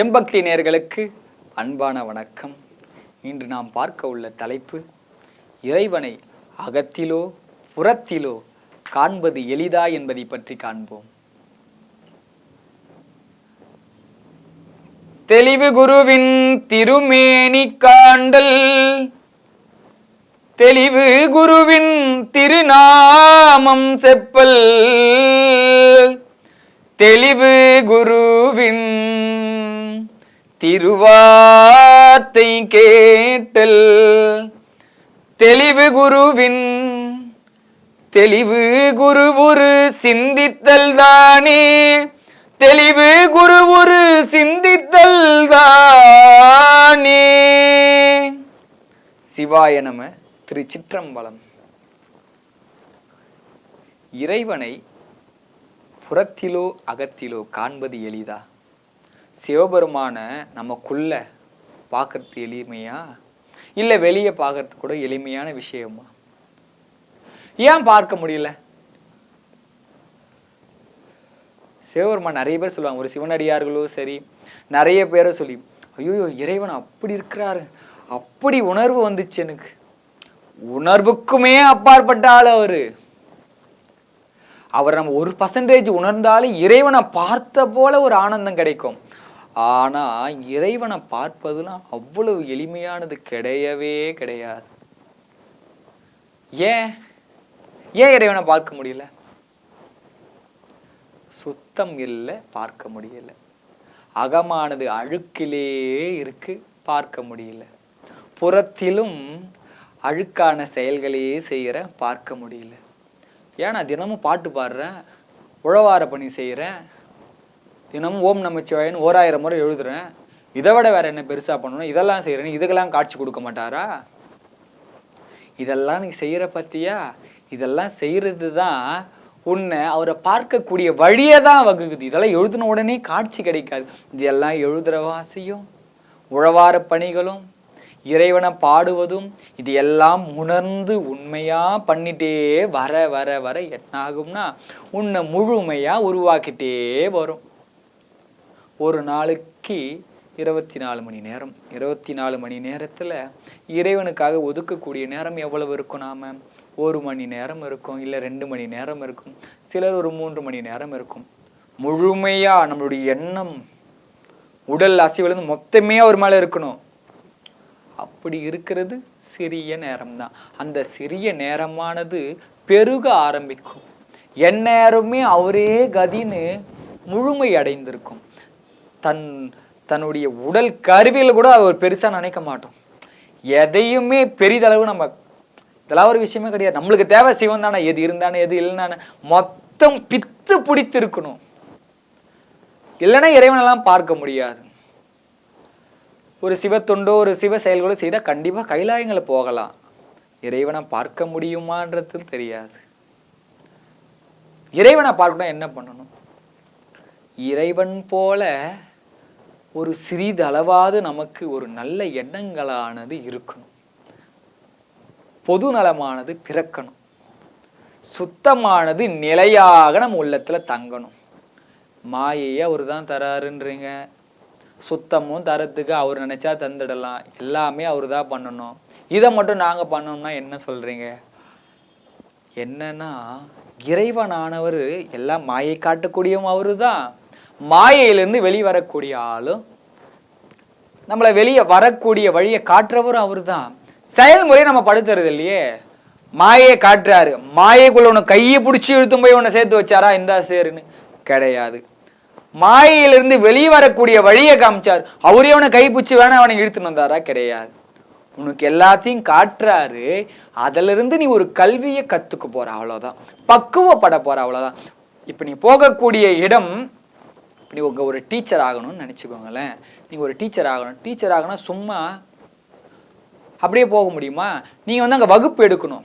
எம்பக்தி நேயர்களுக்கு அன்பான வணக்கம். இன்று நாம் பார்க்க உள்ள தலைப்பு, இறைவனை அகத்திலோ புறத்திலோ காண்பது எளிதா என்பதை பற்றி காண்போம். தெளிவு குருவின் திருமேனி காண்டல், தெளிவு குருவின் திருநாமம் செப்பல், தெளிவு குருவின் திருவார்த்தை கேட்டல், தெளிவு குருவின் தெளிவு குருவுரு சிந்தித்தல் தானே, தெளிவு குருவுரு சிந்தித்தல் தானே. சிவாய நம. திருச்சிற்றம்பலம். இறைவனை புறத்திலோ அகத்திலோ காண்பது எளிதா? சிவபெருமான நமக்குள்ள பார்க்கறது எளிமையா, இல்லை வெளியே பார்க்கறது கூட எளிமையான விஷயமா? ஏன் பார்க்க முடியல? சிவபெருமான் நிறைய பேர் சொல்லுவாங்க, ஒரு சிவனடியார்களோ சரி நிறைய பேரை சொல்லி, ஐயோ இறைவன் அப்படி இருக்கிறாரு, அப்படி உணர்வு வந்துச்சு எனக்கு. உணர்வுக்குமே அப்பாற்பட்ட ஆள் அவர் நம்ம 1% உணர்ந்தாலும் இறைவனை பார்த்த போல ஒரு ஆனந்தம் கிடைக்கும். ஆனா இறைவனை பார்ப்பதுலாம் அவ்வளவு எளிமையானது கிடையவே கிடையாது. ஏன் இறைவனை பார்க்க முடியல? சுத்தம் இல்லை, பார்க்க முடியல. அகமானது அழுக்கிலே இருக்கு, பார்க்க முடியல. புறத்திலும் அழுக்கான செயல்களையே செய்கிற, பார்க்க முடியல. ஏன்னா தினமும் பாட்டு பாடுறேன், உழவார பணி செய்கிறேன், தினமும் ஓம் நமச்சிவாயன்னு 1000 முறை எழுதுறேன், இதை விட வேற என்ன பெருசா பண்ணணும், இதெல்லாம் செய்யறேன்னு இதுக்கெல்லாம் காட்சி கொடுக்க மாட்டாரா? இதெல்லாம் நீ செய்யற பத்தியா? இதெல்லாம் செய்யறது தான் உன்னை அவரை பார்க்கக்கூடிய வழியை தான் வகுக்குது. இதெல்லாம் எழுதின உடனே காட்சி கிடைக்காது. இதெல்லாம் எழுதுற வாசியும் உழவார பணிகளும் இறைவனை பாடுவதும் இது எல்லாம் உணர்ந்து உண்மையா பண்ணிட்டே வர வர வர என்ன ஆகும்னா உன்னை முழுமையா உருவாக்கிட்டே வரும். ஒரு நாளைக்கு 24 மணி நேரம், 24 மணி நேரத்துல இறைவனுக்காக ஒதுக்கக்கூடிய நேரம் எவ்வளவு இருக்கும்? நாம 1 மணி நேரம் இருக்கும், இல்லை 2 மணி நேரம் இருக்கும், சிலர் ஒரு 3 மணி நேரம் இருக்கும். முழுமையா நம்மளுடைய எண்ணம் உடல் அசைவுலேருந்து மொத்தமே அவர் மேல இருக்கணும். அப்படி இருக்கிறது சிறிய நேரம்தான். அந்த சிறிய நேரமானது பெருக ஆரம்பிக்கும். எந்நேரமே அவரே கதின்னு முழுமை அடைந்திருக்கும். தன்னுடைய உடல் கருவியில் கூட அவர் பெருசா நினைக்க மாட்டோம். எதையுமே பெரிதளவு நம்ம இதெல்லாம் ஒரு விஷயமே கிடையாது. நம்மளுக்கு தேவை சிவன் தானே, எது இருந்தானே எது இல்லைனானே மொத்தம் பித்து பிடித்து இருக்கணும். இல்லைன்னா இறைவனெல்லாம் பார்க்க முடியாது. ஒரு சிவத்தொண்டோ ஒரு சிவ செயல்களோ செய்தால் கண்டிப்பா கைலாயங்களை போகலாம். இறைவனை பார்க்க முடியுமான்றது தெரியாது. இறைவனை பார்க்கணும் என்ன பண்ணணும்? இறைவன் போல ஒரு சிறிதளவாவது நமக்கு ஒரு நல்ல எண்ணங்களானது இருக்கணும். பொது நலமானது பிறக்கணும். சுத்தமானது நிலையாக நம்ம உள்ளத்துல தங்கணும். மாயையே அவர் தான் தராருன்றீங்க, சுத்தமும் தரத்துக்கு அவர் நினைச்சா தந்துடலாம், எல்லாமே அவர் தான் பண்ணணும், இதை மட்டும் நாங்க பண்ணோம்னா என்ன சொல்றீங்க? என்னன்னா இறைவனானவர் எல்லாம் மாயை காட்டக்கூடியவும் அவரு தான், மாயையிலிருந்து வெளிவரக்கூடிய ஆளும், நம்மளை வெளியே வரக்கூடிய வழியை காட்டுறவரும் அவரு தான். செயல்முறை நம்ம படுத்துறது இல்லையே. மாயையை காட்டுறாரு, மாயைக்குள்ள உன்னை கையை பிடிச்சி இழுத்தும் போய் உன்னை சேர்த்து வச்சாரா இந்தா சேருன்னு? கிடையாது. மாயையிலிருந்து வெளியே வரக்கூடிய வழியை காமிச்சார், அவரே அவனை கைப்பிடிச்சு வேணா அவனை இழுத்துன்னு வந்தாரா? கிடையாது. உனக்கு எல்லாத்தையும் காட்டுறாரு, அதுல இருந்து நீ ஒரு கல்வியை கத்துக்க போற, அவ்வளவுதான். பக்குவப்பட போற, அவ்வளவுதான். இப்ப நீ போகக்கூடிய இடம், நீ உங்க ஒரு டீச்சர் ஆகணும்னு நினைச்சுக்கோங்களேன். நீங்க ஒரு டீச்சர் ஆகணும். டீச்சர் ஆகணும் சும்மா அப்படியே போக முடியுமா? நீங்க அங்க வகுப்பு எடுக்கணும்,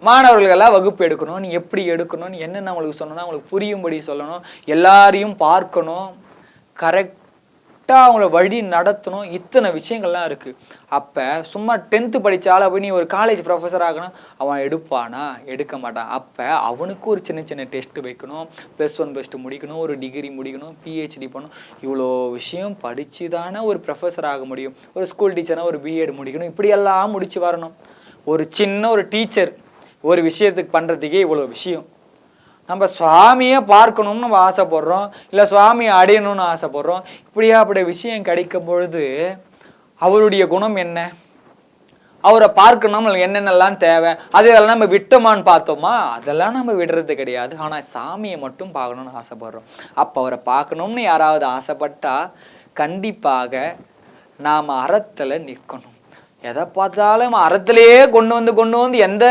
மாணவர்களெல்லாம் வகுப்பு எடுக்கணும். நீ எப்படி எடுக்கணும், நீ என்னென்ன அவங்களுக்கு சொல்லணும், அவங்களுக்கு புரியும்படி சொல்லணும், எல்லாரையும் பார்க்கணும், கரெக்டா கரெக்டாக அவங்கள வழி நடத்தணும். இத்தனை விஷயங்கள்லாம் இருக்குது. அப்போ சும்மா 10th படித்தாலும் அப்போ நீ ஒரு காலேஜ் ப்ரொஃபஸர் ஆகணும், அவன் எடுப்பானா? எடுக்க மாட்டான். அப்போ அவனுக்கு ஒரு சின்ன சின்ன டெஸ்ட்டு வைக்கணும், +1 +2 முடிக்கணும், ஒரு டிகிரி முடிக்கணும், PhD பண்ணணும். இவ்வளோ விஷயம் படித்து தானே ஒரு ப்ரொஃபஸர் ஆக முடியும். ஒரு ஸ்கூல் டீச்சர்னால் ஒரு B.Ed முடிக்கணும், இப்படியெல்லாம் முடித்து வரணும். ஒரு சின்ன ஒரு டீச்சர் ஒரு விஷயத்துக்கு பண்ணுறதுக்கே இவ்வளோ விஷயம். நம்ம சுவாமியை பார்க்கணும்னு நம்ம ஆசைப்படுறோம், இல்லை சுவாமியை அடையணும்னு ஆசைப்படுறோம். இப்படி விஷயம் கிடைக்கும் பொழுது அவருடைய குணம் என்ன? அவரை பார்க்கணும் நம்மளுக்கு என்னென்னலாம் தேவை, அதெல்லாம் நம்ம விட்டோமான்னு பார்த்தோமா? அதெல்லாம் நம்ம விடுறது கிடையாது. ஆனால் சாமியை மட்டும் பார்க்கணும்னு ஆசைப்படுறோம். அப்போ அவரை பார்க்கணும்னு யாராவது ஆசைப்பட்டா கண்டிப்பாக நாம் அறத்தில் நிற்கணும். எதை பார்த்தாலும் அறத்திலேயே கொண்டு வந்து எந்த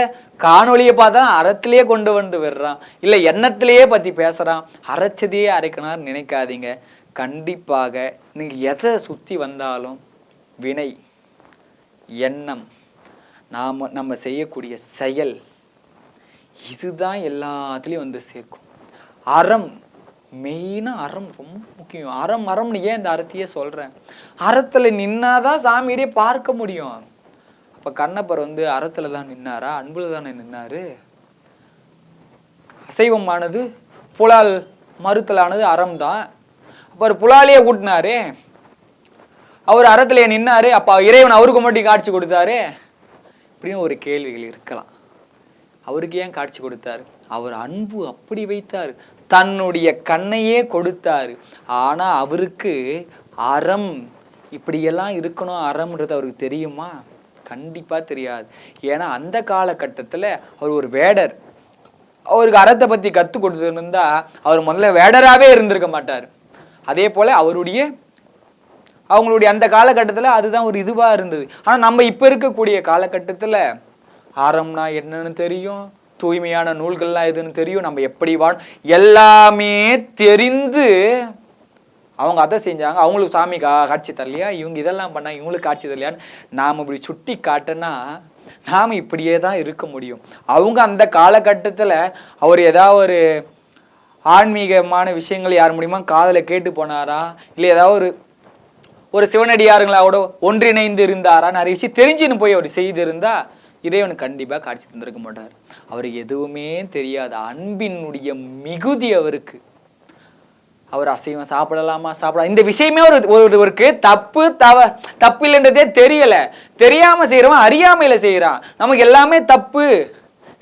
காணொலியை பார்த்தாலும் அறத்திலேயே கொண்டு வந்து விடுறான், இல்லை எண்ணத்திலேயே பற்றி பேசுகிறான். அரைச்சதையே அரைக்கணும்னு நினைக்காதீங்க. கண்டிப்பாக நீங்கள் எதை சுற்றி வந்தாலும் வினை, எண்ணம், நம்ம செய்யக்கூடிய செயல், இதுதான் எல்லாத்துலேயும் வந்து சேர்க்கும். அறம், மெயினாக அறம் ரொம்ப முக்கியம். அறம்னு ஏன் இந்த அறத்தையே சொல்கிறேன்? அறத்தில் நின்னாதான் சாமியிலே பார்க்க முடியும். அப்போ கண்ணப்பர் வந்து அறத்தில் தான் நின்னாரா? அன்புல தானே நின்னாரு. அசைவமானது புலால் மறுத்தலானது அறம் தான். அப்போ புலாலையே ஊட்டினாரு, அவர் அறத்திலேயே நின்னாரு. அப்போ இறைவன் அவருக்கு மட்டும் காட்சி கொடுத்தாரு இப்படின்னு ஒரு கேள்விகள் இருக்கலாம். அவருக்கு ஏன் காட்சி கொடுத்தாரு? அவர் அன்பு அப்படி வைத்தார், தன்னுடைய கண்ணையே கொடுத்தாரு. ஆனா அவருக்கு அறம் இப்படியெல்லாம் இருக்கணும், அறம்ன்றது அவருக்கு தெரியுமா? கண்டிப்பா தெரியாது. ஏன்னா அந்த காலகட்டத்துல அவர் ஒரு வேடர். அவருக்கு அறத்தை பத்தி கத்து கொடுத்துருந்தா அவர் முதல்ல வேடராகவே இருந்திருக்க மாட்டார். அதே போல அவங்களுடைய அந்த காலகட்டத்துல அதுதான் ஒரு இதுவா இருந்தது. ஆனா நம்ம இப்ப இருக்கக்கூடிய காலகட்டத்துல அறம்னா என்னன்னு தெரியும், தூய்மையான நூல்கள்லாம் எதுன்னு தெரியும், நம்ம எப்படி எல்லாமே தெரிந்து அவங்க அதை செஞ்சாங்க. அவங்களுக்கு சாமி காட்சி தரலையா, இவங்க இதெல்லாம் பண்ணாங்க, இவங்களுக்கு காட்சி தரலையான்னு நாம் இப்படி சுட்டி காட்டினா நாம் இப்படியே தான் இருக்க முடியும். அவங்க அந்த காலகட்டத்தில் அவர் ஏதாவது ஒரு ஆன்மீகமான விஷயங்கள் யார் மூலியமா காதில் கேட்டு போனாரா, இல்லை ஏதாவது ஒரு சிவனடியாருங்களோட ஒன்றிணைந்து இருந்தாரா, நிறைய விஷயம் தெரிஞ்சுன்னு போய் அவர் செய்திருந்தா இறைவன் கண்டிப்பாக காட்சி தந்திருக்க மாட்டார். அவருக்கு எதுவுமே தெரியாது. அன்பினுடைய மிகுதி அவருக்கு. அவர் அசைவம் சாப்பிடலாமா சாப்பிடலாம் இந்த விஷயமே ஒருவருக்கு தப்பு இல்லைன்றதே தெரியல. தெரியாம செய்யறவன் அறியாமையில செய்யறான். நமக்கு எல்லாமே தப்பு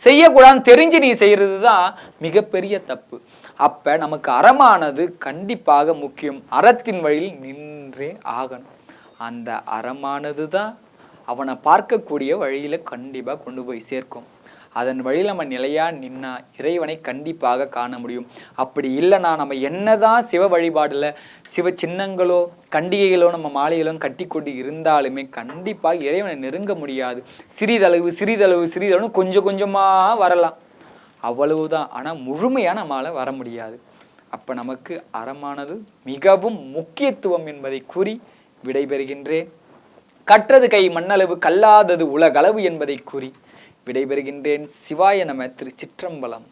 செய்யக்கூடாதுன்னு தெரிஞ்சு நீ செய்யறது தான் மிகப்பெரிய தப்பு. அப்ப நமக்கு அறமானது கண்டிப்பாக முக்கியம். அறத்தின் வழியில் நின்றே ஆகணும். அந்த அறமானது தான் அவனை பார்க்கக்கூடிய வழியில கண்டிப்பா கொண்டு போய் சேர்க்கும். அதன் வழியில் நம்ம நிலையா நின்னா இறைவனை கண்டிப்பாக காண முடியும். அப்படி இல்லைனா நம்ம என்னதான் சிவ வழிபாடுல சிவ சின்னங்களோ கண்டிகைகளோ நம்ம மாலைகளும் கட்டி கொண்டு இருந்தாலுமே கண்டிப்பாக இறைவனை நெருங்க முடியாது. சிறிதளவு கொஞ்சம் கொஞ்சமா வரலாம், அவ்வளவுதான். ஆனா முழுமையா நம்மால வர முடியாது. அப்ப நமக்கு அறமானது மிகவும் முக்கியத்துவம் என்பதை கூறி விடைபெறுகின்றேன். கற்றது கை மண்ணளவு கல்லாதது உலகளவு என்பதை கூறி விடைபெறுகின்றேன். சிவாய நம. திருச்சிற்றம்பலம்.